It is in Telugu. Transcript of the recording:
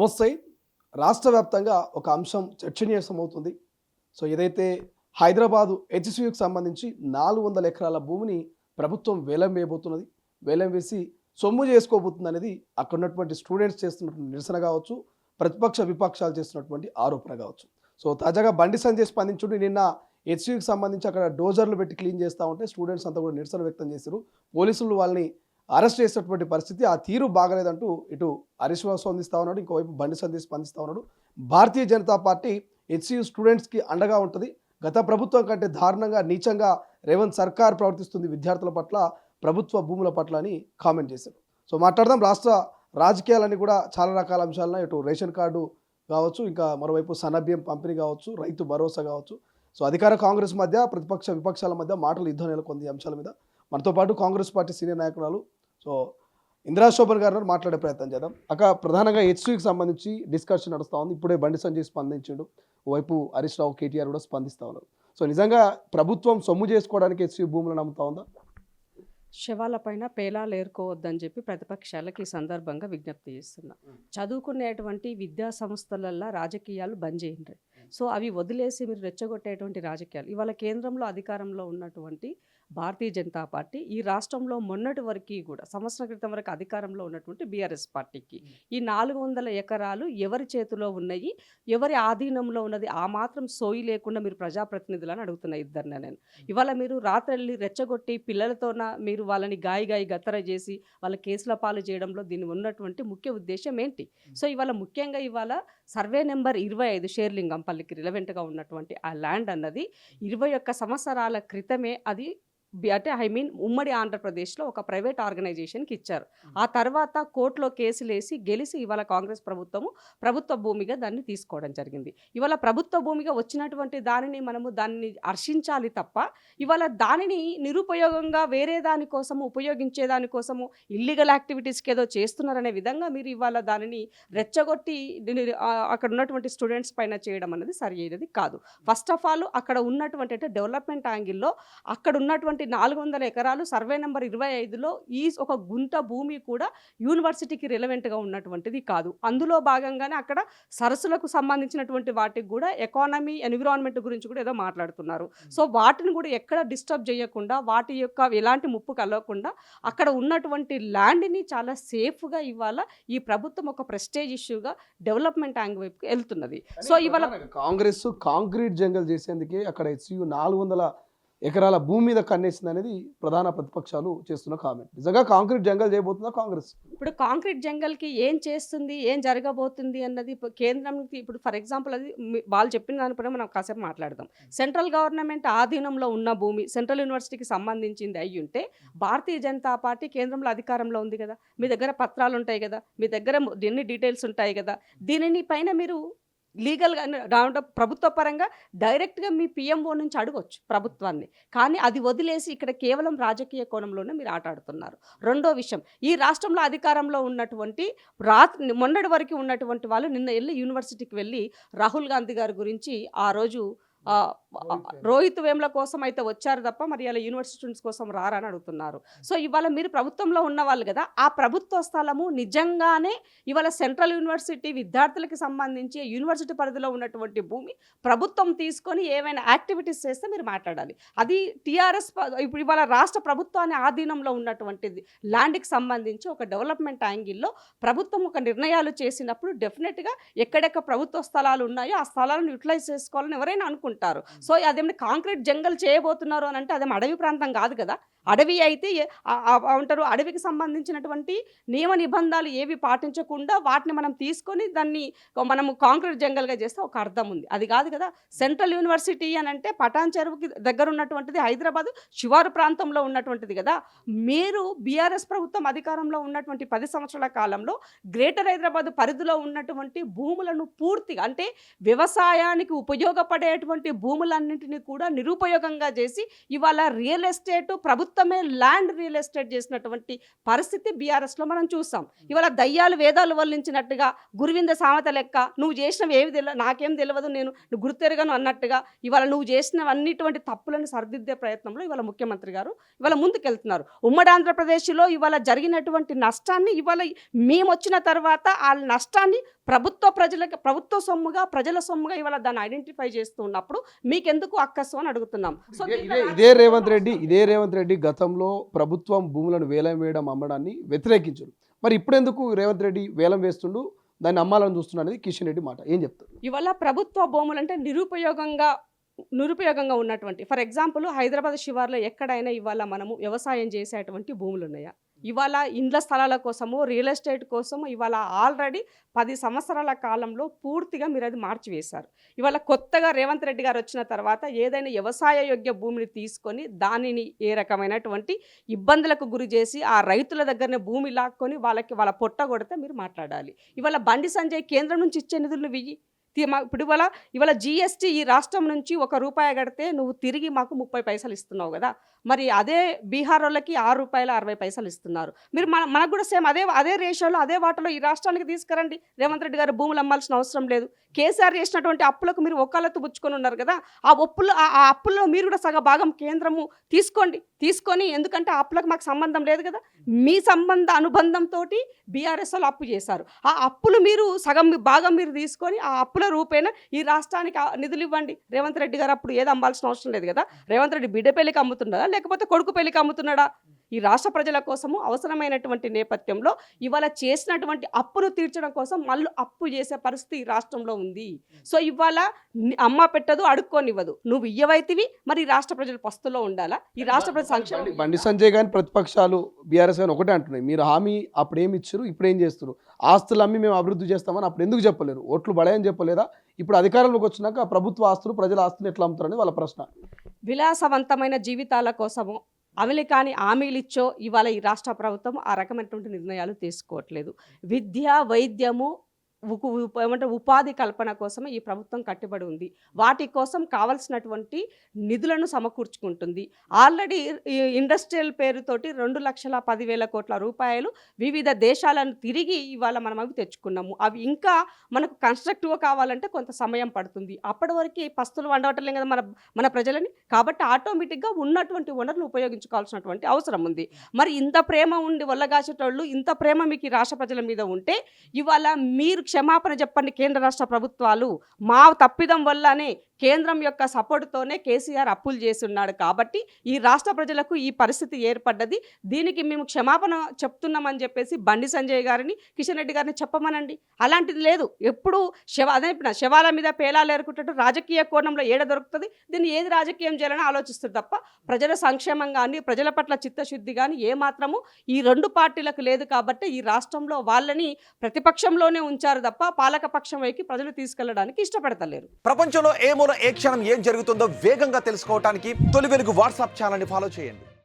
నమస్తే. రాష్ట్ర వ్యాప్తంగా ఒక అంశం చర్చనీయాంశమవుతుంది. సో, ఏదైతే హైదరాబాదు హెచ్‌సీయూకి సంబంధించి 400 ఎకరాల భూమిని ప్రభుత్వం వేలం వేయబోతున్నది. వేలం వేసి సొమ్ము చేసుకోబోతుందనేది అక్కడున్నటువంటి స్టూడెంట్స్ చేస్తున్నటువంటి నిరసన కావచ్చు, ప్రతిపక్ష విపక్షాలు చేస్తున్నటువంటి ఆరోపణ కావచ్చు. సో, తాజాగా బండి సంజయ్ స్పందించుండి నిన్న హెచ్‌సీయూకి సంబంధించి అక్కడ డోజర్లు పెట్టి క్లీన్ చేస్తా ఉంటే స్టూడెంట్స్ అంతా కూడా నిరసన వ్యక్తం చేశారు. పోలీసులు వాళ్ళని అరెస్ట్ చేసినటువంటి పరిస్థితి, ఆ తీరు బాగలేదంటూ ఇటు హరీష్ రావు స్పందిస్తా ఉన్నాడు. ఇంకోవైపు బండి సంజయ్ స్పందిస్తా ఉన్నాడు. భారతీయ జనతా పార్టీ హెచ్‌సీయూ స్టూడెంట్స్‌కి అండగా ఉంటుంది. గత ప్రభుత్వం కంటే దారుణంగా, నీచంగా రేవంత్ సర్కార్ ప్రవర్తిస్తుంది విద్యార్థుల పట్ల, ప్రభుత్వ భూముల పట్ల అని కామెంట్ చేశారు. సో, మాట్లాడదాం. రాష్ట్ర రాజకీయాలన్నీ కూడా చాలా రకాల అంశాలను, ఇటు రేషన్ కార్డు కావచ్చు, ఇంకా మరోవైపు సన్నబియ్యం పంపిణీ కావచ్చు, రైతు భరోసా కావచ్చు. సో, అధికార కాంగ్రెస్ మధ్య, ప్రతిపక్ష విపక్షాల మధ్య మాటలు యుద్ధం నెలకొంది ఈ అంశాల మీద. మనతో పాటు కాంగ్రెస్ పార్టీ సీనియర్ నాయకురాలు సో ఇందిరా శోభన్ గారు మాట్లాడే ప్రయత్నం చేద్దాం. అక్క, ప్రధానంగా హెచ్‌సీయూకి సంబంధించి డిస్కషన్ నడుస్తూ ఉంది. ఇప్పుడే బండి సంజయ్ స్పందించాడు. ఓవైపు హరీష్ రావు, కేటీఆర్ కూడా స్పందిస్తూ ఉన్నారు. సో, నిజంగా ప్రభుత్వం సొమ్ము చేసుకోవడానికి హెచ్‌సీయూ భూములను అమ్ముతా ఉందా? శవాలపైన పేలాలు ఏరుకోవద్దని చెప్పి ప్రతిపక్షాలకు ఈ సందర్భంగా విజ్ఞప్తి చేస్తున్నా. చదువుకునేటువంటి విద్యా సంస్థలల్లో రాజకీయాలు బంద్ చేయండి. సో అవి వదిలేసి మీరు రెచ్చగొట్టేటువంటి రాజకీయాలు ఇవాళ కేంద్రంలో అధికారంలో ఉన్నటువంటి భారతీయ జనతా పార్టీ ఈ రాష్ట్రంలో మొన్నటి వరకు కూడా సంవత్సరం క్రితం వరకు అధికారంలో ఉన్నటువంటి బీఆర్ఎస్ పార్టీకి ఈ 400 ఎకరాలు ఎవరి చేతిలో ఉన్నాయి, ఎవరి ఆధీనంలో ఉన్నది, ఆ మాత్రం సోయి లేకుండా మీరు ప్రజాప్రతినిధులని అడుగుతున్న ఇద్దరిని నేను. ఇవాళ మీరు రాత్రి రెచ్చగొట్టి పిల్లలతోన మీరు వాళ్ళని గాయి గత్తర చేసి వాళ్ళ కేసుల పాలు చేయడంలో దీని ఉన్నటువంటి ముఖ్య ఉద్దేశం ఏంటి? సో ఇవాళ ముఖ్యంగా ఇవాళ సర్వే నెంబర్ 25 షేర్లింగంపల్లికి రిలవెంట్గా ఉన్నటువంటి ఆ ల్యాండ్ అన్నది 21 సంవత్సరాల క్రితమే అది అంటే ఉమ్మడి ఆంధ్రప్రదేశ్లో ఒక ప్రైవేట్ ఆర్గనైజేషన్కి ఇచ్చారు. ఆ తర్వాత కోర్టులో కేసులు వేసి గెలిచి ఇవాళ కాంగ్రెస్ ప్రభుత్వ భూమిగా దాన్ని తీసుకోవడం జరిగింది. ఇవాళ ప్రభుత్వ భూమిగా వచ్చినటువంటి దానిని మనము దాన్ని హర్షించాలి తప్ప ఇవాళ దానిని నిరుపయోగంగా వేరే దానికోసము ఉపయోగించే దానికోసము ఇల్లీగల్ యాక్టివిటీస్కి ఏదో చేస్తున్నారనే విధంగా మీరు ఇవాళ దానిని రెచ్చగొట్టి అక్కడ ఉన్నటువంటి స్టూడెంట్స్ పైన చేయడం అనేది సరి అయినది కాదు. ఫస్ట్ ఆఫ్ ఆల్ అక్కడ ఉన్నటువంటి అంటే డెవలప్మెంట్ యాంగిల్లో అక్కడ ఉన్నటువంటి 400 ఎకరాలు సర్వే నెంబర్ 25లో ఈ ఒక గుంట భూమి కూడా యూనివర్సిటీకి రిలవెంట్గా ఉన్నటువంటిది కాదు. అందులో భాగంగానే అక్కడ సరస్సులకు సంబంధించినటువంటి వాటికి కూడా ఎకానమీ ఎన్విరాన్మెంట్ గురించి కూడా ఏదో మాట్లాడుతున్నారు. సో వాటిని కూడా ఎక్కడ డిస్టర్బ్ చేయకుండా, వాటి యొక్క ఎలాంటి ముప్పు కలగకుండా అక్కడ ఉన్నటువంటి ల్యాండ్ని చాలా సేఫ్గా ఇవాళ ఈ ప్రభుత్వం ఒక ప్రెస్టేజ్ ఇష్యూగా డెవలప్మెంట్ యాంగిల్ వైపుకి వెళ్తున్నది. సో ఇవాళ కాంగ్రెస్ కాంక్రీట్ జంగల్ చేసేందుకే అక్కడ హెచ్‌సీయూ 400 ఎకరాల భూమి మీద కన్నేసింది అనేది ప్రధాన ప్రతిపక్షాలు చేస్తున్న కామెంట్. నిజంగా కాంక్రీట్ జంగల్ చేయబోతుందా కాంగ్రెస్? ఇప్పుడు కాంక్రీట్ జంగల్కి ఏం చేస్తుంది, ఏం జరగబోతుంది అన్నది కేంద్రంకి ఇప్పుడు ఫర్ ఎగ్జాంపుల్ అది వాళ్ళు చెప్పిన దానిపైన మనం కాసేపు మాట్లాడదాం. సెంట్రల్ గవర్నమెంట్ ఆధీనంలో ఉన్న భూమి సెంట్రల్ యూనివర్సిటీకి సంబంధించింది అయ్యి ఉంటే భారతీయ జనతా పార్టీ కేంద్రంలో అధికారంలో ఉంది కదా, మీ దగ్గర పత్రాలు ఉంటాయి కదా, మీ దగ్గర ఎన్ని డీటెయిల్స్ ఉంటాయి కదా, దీనిని పైన మీరు లీగల్గా ప్రభుత్వ పరంగా డైరెక్ట్గా మీ పిఎంఓ నుంచి అడగొచ్చు ప్రభుత్వాన్ని. కానీ అది వదిలేసి ఇక్కడ కేవలం రాజకీయ కోణంలోనే మీరు ఆటాడుతున్నారు. రెండో విషయం, ఈ రాష్ట్రంలో అధికారంలో ఉన్నటువంటి మొన్నటి వరకు ఉన్నటువంటి వాళ్ళు నిన్న వెళ్ళి యూనివర్సిటీకి వెళ్ళి రాహుల్ గాంధీ గారి గురించి ఆ రోజు రోహిత్ వేముల కోసం అయితే వచ్చారు తప్ప మరి ఇలా యూనివర్సిటీ స్టూడెంట్స్ కోసం రారని అడుగుతున్నారు. సో ఇవాళ మీరు ప్రభుత్వంలో ఉన్నవాళ్ళు కదా, ఆ ప్రభుత్వ స్థలము నిజంగానే ఇవాళ సెంట్రల్ యూనివర్సిటీ విద్యార్థులకి సంబంధించి యూనివర్సిటీ పరిధిలో ఉన్నటువంటి భూమి ప్రభుత్వం తీసుకొని ఏమైనా యాక్టివిటీస్ చేస్తే మీరు మాట్లాడాలి. అది టీఆర్ఎస్ ఇప్పుడు ఇవాళ రాష్ట్ర ప్రభుత్వాన్ని ఆధీనంలో ఉన్నటువంటిది ల్యాండ్కి సంబంధించి ఒక డెవలప్మెంట్ యాంగిల్లో ప్రభుత్వం ఒక నిర్ణయాలు చేసినప్పుడు డెఫినెట్గా ఎక్కడెక్కడ ప్రభుత్వ స్థలాలు ఉన్నాయో ఆ స్థలాలను యూటిలైజ్ చేసుకోవాలని ఎవరైనా అనుకుంటారు. సో అదేమన్నా కాంక్రీట్ జంగల్ చేయబోతున్నారు అని అంటే అదేమో అడవి ప్రాంతం కాదు కదా. అడవి అయితే అంటారు, అడవికి సంబంధించినటువంటి నియమ నిబంధనలు ఏవి పాటించకుండా వాటిని మనం తీసుకొని దాన్ని మనము కాంక్రీట్ జంగల్గా చేస్తే ఒక అర్థం ఉంది. అది కాదు కదా. సెంట్రల్ యూనివర్సిటీ అని అంటే పటాన్ చెరువుకి దగ్గర ఉన్నటువంటిది, హైదరాబాద్ శివారు ప్రాంతంలో ఉన్నటువంటిది కదా. మీరు బీఆర్ఎస్ ప్రభుత్వం అధికారంలో ఉన్నటువంటి 10 సంవత్సరాల కాలంలో గ్రేటర్ హైదరాబాద్ పరిధిలో ఉన్నటువంటి భూములను పూర్తిగా అంటే వ్యవసాయానికి ఉపయోగపడేటువంటి భూములన్నింటినీ కూడా నిరుపయోగంగా చేసి ఇవాళ రియల్ ఎస్టేట్ ప్రభుత్వమే ల్యాండ్ రియల్ ఎస్టేట్ చేసినటువంటి పరిస్థితి బీఆర్ఎస్లో మనం చూసాం. ఇవాళ దయ్యాలు వేదాలు వల్లించినట్టుగా గురువింద సామెత లెక్క నువ్వు చేసినవి ఏమి నాకేం తెలియదు, నేను గుర్తెరగను అన్నట్టుగా ఇవాళ నువ్వు చేసినవన్నిటువంటి తప్పులను సరిదిద్దే ప్రయత్నంలో ఇవాళ ముఖ్యమంత్రి గారు ఇవాళ ముందుకెళ్తున్నారు. ఉమ్మడి ఆంధ్రప్రదేశ్లో ఇవాళ జరిగినటువంటి నష్టాన్ని ఇవాళ మేము వచ్చిన తర్వాత ఆ నష్టాన్ని ప్రభుత్వ సొమ్ముగా ప్రజల సొమ్ముగా ఇవాళ దాన్ని ఐడెంటిఫై చేస్తూ ఉన్నప్పుడు మీకెందుకు అక్కసు అని అడుగుతున్నాం. సో ఇదే రేవంత్ రెడ్డి గతంలో ప్రభుత్వం భూములను వేలం వేయడం అమ్మడాన్ని వ్యతిరేకించారు. మరి ఇప్పుడెందుకు రేవంత్ రెడ్డి వేలం వేస్తుండు, దాన్ని అమ్మాలని చూస్తున్నా అనేది కిషన్ రెడ్డి మాట. ఏం చెప్తారు? ఇవాళ ప్రభుత్వ భూములు అంటే నిరుపయోగంగా ఉన్నటువంటి, ఫర్ ఎగ్జాంపుల్ హైదరాబాద్ శివార్లో ఎక్కడైనా ఇవాళ మనము వ్యవసాయం చేసేటువంటి భూములు ఉన్నాయా? ఇవాళ ఇండ్ల స్థలాల కోసము, రియల్ ఎస్టేట్ కోసము ఇవాళ ఆల్రెడీ 10 సంవత్సరాల కాలంలో పూర్తిగా మీరు అది మార్చివేశారు. ఇవాళ కొత్తగా రేవంత్ రెడ్డి గారు వచ్చిన తర్వాత ఏదైనా వ్యవసాయ యోగ్య భూమిని తీసుకొని దానిని ఏ రకమైనటువంటి ఇబ్బందులకు గురి చేసి ఆ రైతుల దగ్గరనే భూమి లాక్కొని వాళ్ళ పొట్ట కొడితే మీరు మాట్లాడాలి. ఇవాళ బండి సంజయ్ కేంద్రం నుంచి ఇచ్చే నిధులు వెయ్యి ఇప్పుడు ఇవాళ జిఎస్టీ ఈ రాష్ట్రం నుంచి ₹1 కడితే నువ్వు తిరిగి మాకు 30 పైసలు ఇస్తున్నావు కదా. మరి అదే బీహార్ వాళ్ళకి ₹6.60 ఇస్తున్నారు. మీరు మనకు కూడా సేమ్ అదే రేషియోలో అదే వాటలో ఈ రాష్ట్రానికి తీసుకురండి. రేవంత్ రెడ్డి గారు భూములు అమ్మాల్సిన అవసరం లేదు. కేసీఆర్ చేసినటువంటి అప్పులకు మీరు ఒక్కళ్ళతో పుచ్చుకొని ఉన్నారు కదా. ఆ అప్పుల్లో మీరు కూడా సగ భాగం కేంద్రము తీసుకొని ఎందుకంటే ఆ అప్పులకు మాకు సంబంధం లేదు కదా. మీ అనుబంధంతో బీఆర్ఎస్ వాళ్ళు అప్పు చేశారు. ఆ అప్పులు మీరు సగం భాగం మీరు తీసుకొని ఆ అప్పుల రూపేణ ఈ రాష్ట్రానికి నిధులు ఇవ్వండి. రేవంత్ రెడ్డి గారు అప్పుడు ఏది అమ్మాల్సిన అవసరం లేదు కదా. రేవంత్ రెడ్డి బిడ్డ పెళ్లికి అమ్ముతున్నాడా లేకపోతే కొడుకు పెళ్లికి అమ్ముతున్నాడా? ఈ రాష్ట్ర ప్రజల కోసము అవసరమైనటువంటి నేపథ్యంలో ఇవాళ చేసినటువంటి అప్పును తీర్చడం కోసం మళ్ళీ అప్పు చేసే పరిస్థితి ఈ రాష్ట్రంలో ఉంది. సో ఇవాళ అమ్మ పెట్టదు, అడుక్కోనివ్వదు. నువ్వు ఇయ్యవైతివి, మరి ఈ రాష్ట్ర ప్రజలు పస్తులో ఉండాలా? ఈ రాష్ట్ర ప్రజల సంక్షేమం. బండి సంజయ్ గాని ప్రతిపక్షాలు బీఆర్ఎస్ గాని ఒకటే అంటున్నాయి, మీరు హామీ అప్పుడు ఏమి ఇచ్చారు, ఇప్పుడు ఏం చేస్తారు? ఆస్తులు అమ్మి మేము అభివృద్ధి చేస్తామని అప్పుడు ఎందుకు చెప్పలేరు? ఓట్లు పడాయని చెప్పలేదా? ఇప్పుడు అధికారంలోకి వచ్చినాక ప్రభుత్వ ఆస్తులు ప్రజల ఆస్తులు ఎట్లా అమ్ముతారని వాళ్ళ ప్రశ్న. విలాసవంతమైన జీవితాల కోసము అమలు కాని హామీలిచ్చో ఇవాళ ఈ రాష్ట్ర ప్రభుత్వం ఆ రకమైనటువంటి నిర్ణయాలు తీసుకోవట్లేదు. విద్య, వైద్యము, ఉపాధి కల్పన కోసం ఈ ప్రభుత్వం కట్టుబడి ఉంది. వాటి కోసం కావాల్సినటువంటి నిధులను సమకూర్చుకుంటుంది. ఆల్రెడీ ఇండస్ట్రియల్ పేరుతోటి 2,10,000 కోట్ల రూపాయలు వివిధ దేశాలను తిరిగి ఇవాళ మనం అవి తెచ్చుకున్నాము. అవి ఇంకా మనకు కన్స్ట్రక్టివ్గా కావాలంటే కొంత సమయం పడుతుంది. అప్పటి వరకు పస్తులు వండవటం కదా మన ప్రజలని. కాబట్టి ఆటోమేటిక్గా ఉన్నటువంటి వనరులు ఉపయోగించుకోవాల్సినటువంటి అవసరం ఉంది. మరి ఇంత ప్రేమ ఉండి వల్లగాచేటోళ్ళు, ఇంత ప్రేమ మీకు ఈ రాష్ట్ర ప్రజల మీద ఉంటే ఇవాళ మీరు క్షమాపణ చెప్పండి కేంద్ర రాష్ట్ర ప్రభుత్వాలు. మా తప్పిదం వల్లనే కేంద్రం యొక్క సపోర్టుతోనే కేసీఆర్ అప్పులు చేసి ఉన్నాడు కాబట్టి ఈ రాష్ట్ర ప్రజలకు ఈ పరిస్థితి ఏర్పడ్డది. దీనికి మేము క్షమాపణ చెప్తున్నామని చెప్పేసి బండి సంజయ్ గారిని, కిషన్ రెడ్డి గారిని చెప్పమనండి. అలాంటిది లేదు. ఎప్పుడు శవాల మీద పేలాలు ఏరుకుంటూ రాజకీయ కోణంలో ఏడ దొరుకుతుంది. దీన్ని ఏది రాజకీయం చేయాలని ఆలోచిస్తుంది తప్ప ప్రజల సంక్షేమం కానీ ప్రజల పట్ల చిత్తశుద్ధి కానీ ఏమాత్రము ఈ 2 పార్టీలకు లేదు. కాబట్టి ఈ రాష్ట్రంలో వాళ్ళని ప్రతిపక్షంలోనే ఉంచారు తప్ప పాలక పక్షం వైపు ప్రజలు తీసుకెళ్లడానికి ఇష్టపడతలేరు. ప్రపంచంలో ఏ క్షణం ఏం జరుగుతుందో వేగంగా తెలుసుకోవడానికి తొలి వెలుగు వాట్సాప్ ఛానల్ని ఫాలో చేయండి.